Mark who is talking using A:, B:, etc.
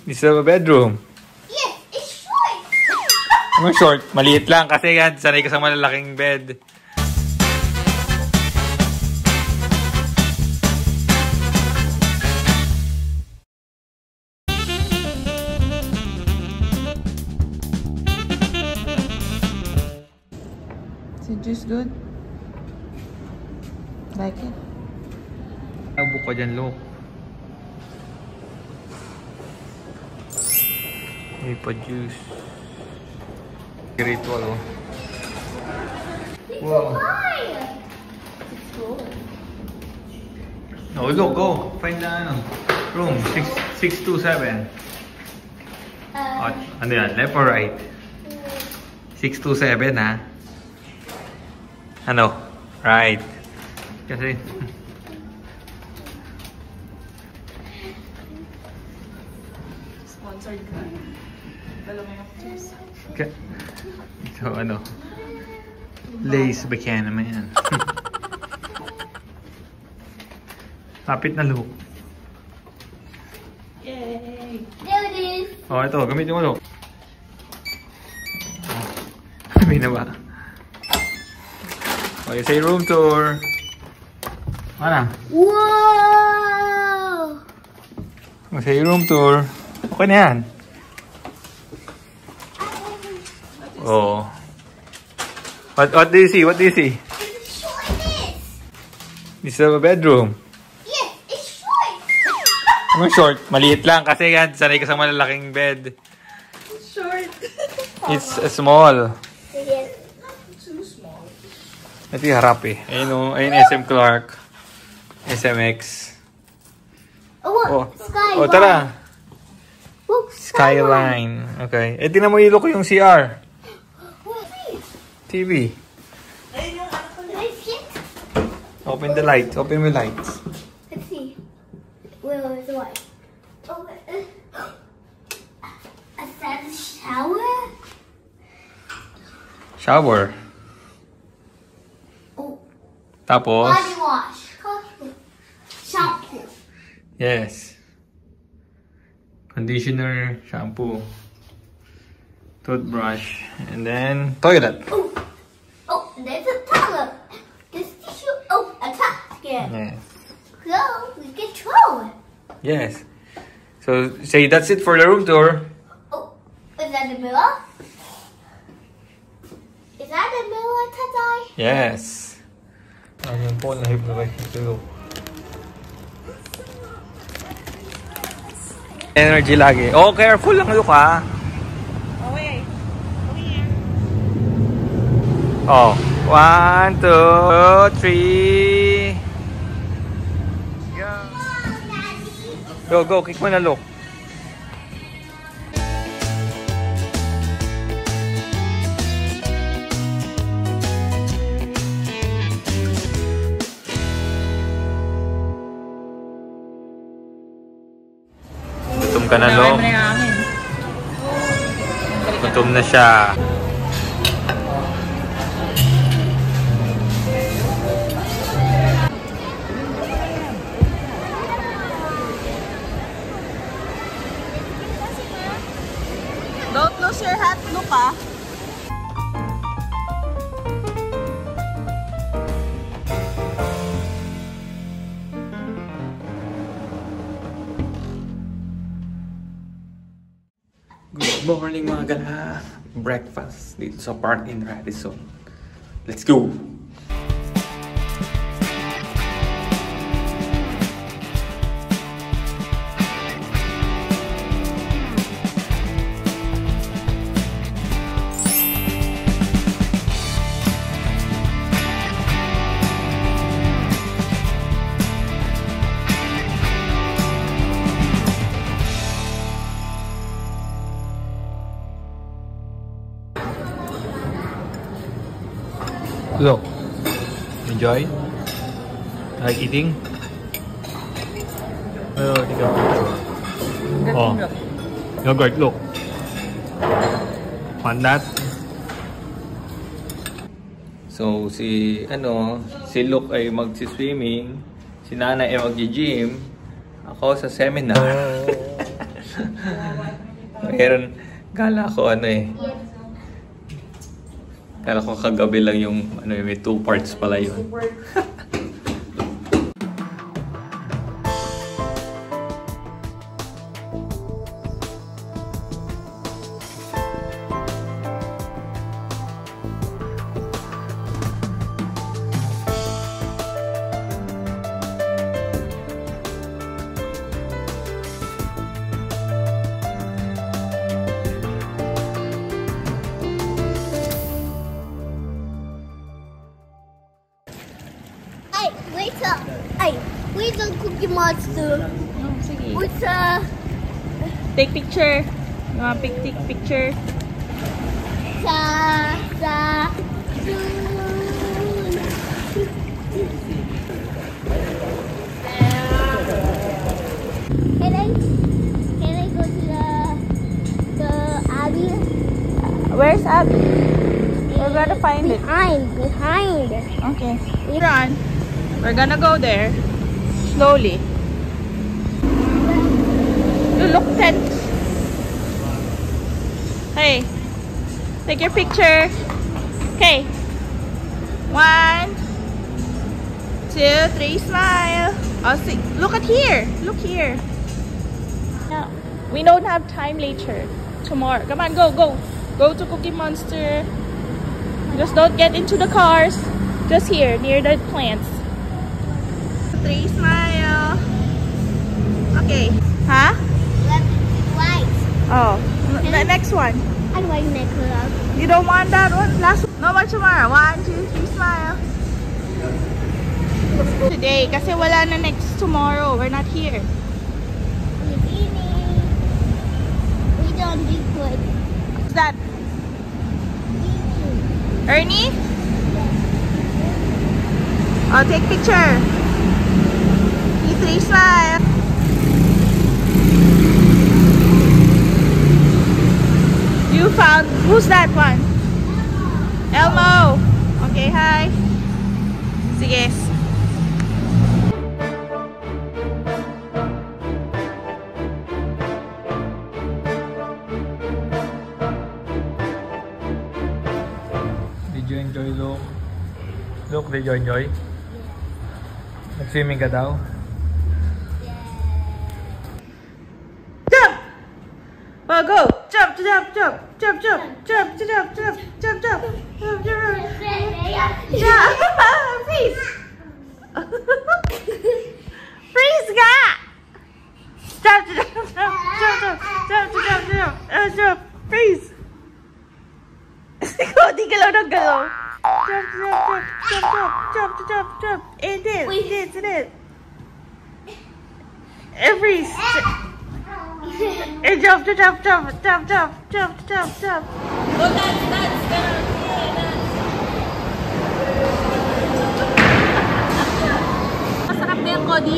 A: This is a bedroom.
B: Yes, it's short.
A: Ano short? Maliit lang kasi yan. Sanay ka sa malalaking bed.
C: Is it just good? Like it?
A: Nabuk ka dyan, look. May pa-juice. Ritual, oh. Wow.
B: It's cool.
A: Oh, look, go. Find the room. 627. Ano yan? Left or right? 627, ha? Ano? Right. Kasi...
C: Sponsored ka. Dalawang actors.
A: So, ano? Lace bacana naman yan. Lapit na look.
B: Yay! There it is.
A: Oh, ito. Gamitin mo look. Sabi na ba? Okay, say room tour. Ano?
B: Whoa!
A: Say room tour. Okay na yan. Oh. What do you see? What do you see?
B: It's short, this.
A: This is a bedroom.
B: Yes, it's short.
A: Ano short? Maliit lang kasi yan. Sanay ka sa malalaking bed.
C: It's short.
A: It's small.
B: Yes.
C: Too small.
A: Ito yung harap eh. Ayun o. Ayun SM Clark. SMX.
B: Oh, Skyline.
A: Oh, tara.
B: Look,
A: Skyline. Okay. Eh, tinan mo yung look yung CR. TV.
B: Let's get.
A: Open the lights. Open the lights.
B: Let's see. Where is the light? Oh, is that a shower?
A: Shower.
B: Oh,
A: Tapos.
B: body wash. Shampoo.
A: Yes. Conditioner, shampoo, toothbrush, and then toilet.
B: Oh, there's a toilet. This tissue. Oh, a top again.
A: Yes.
B: So we can throw it.
A: Yes. So say that's it for the room tour.
B: Oh, is that the mirror? Is that the mirror, Tatay?
A: Yes. Ayun po, nahip na ba yung energy lagi. Oh, careful lang look ha.
C: Okay.
A: Oh, 1, 2, 3. Go. Go, kick mo na look. Gutom ka na, Lo. Gutom na siya.
C: Don't lose your hat, look ah.
A: Good morning mga gala. Breakfast dito sa Park in Radisson. Let's go! Look. Enjoy? Like eating? Oh, take a picture. Oh. Yogurt, look. Want that? So, si Luke ay magsi-swimming. Si Nana ay magji-gym. Ako sa seminar. Meron, kala ko ano eh. Kala ko kagabi lang yung ano may 2 parts pala yun.
B: Hey, wait up. Hey, where's the Cookie Monster?
C: Sige.
B: What's
C: Take picture. You want take picture?
B: sa Can I go to the Abbey?
C: Where's Abby? We're gonna find it.
B: Behind.
C: Okay. Run. We're gonna go there. Slowly. You look tense. Hey. Take your picture. Okay. 1, 2, 3, smile. Oh, see. Look at here. Look here. No. We don't have time later. Tomorrow. Come on, go, go. Go to Cookie Monster. Just don't get into the cars. Just here, near the plants. 3, smile. Okay. Huh?
B: Right.
C: Oh. The next one.
B: I like necklace.
C: You don't want that one? Last one. No more tomorrow. 1, 2, 3, smile. Today, kasi wala na next tomorrow. We're not here.
B: We don't do good.
C: Who's that? Ernie? Oh, take picture. E3, smile. You found, who's that one? Elmo. Okay, hi. Sige.
A: Did you enjoy, Luke? Luke, did you enjoy? Nag-swimming ka daw?
C: Jump! Oh, go! Jump, jump, jump, jump, jump, jump, jump, jump, jump, jump, jump, jump. Yeah, freeze! Freeze ka! Jump, jump, jump, jump, jump, jump, jump, jump, freeze! Ikaw, di galaw ng galaw. Jump, jump, jump, jump, jump, jump, jump, jump. And this, this, this. And freeze. And jump, jump, jump, jump, jump, jump, jump, jump. Oh, that's dance. Masakap na yung Cody.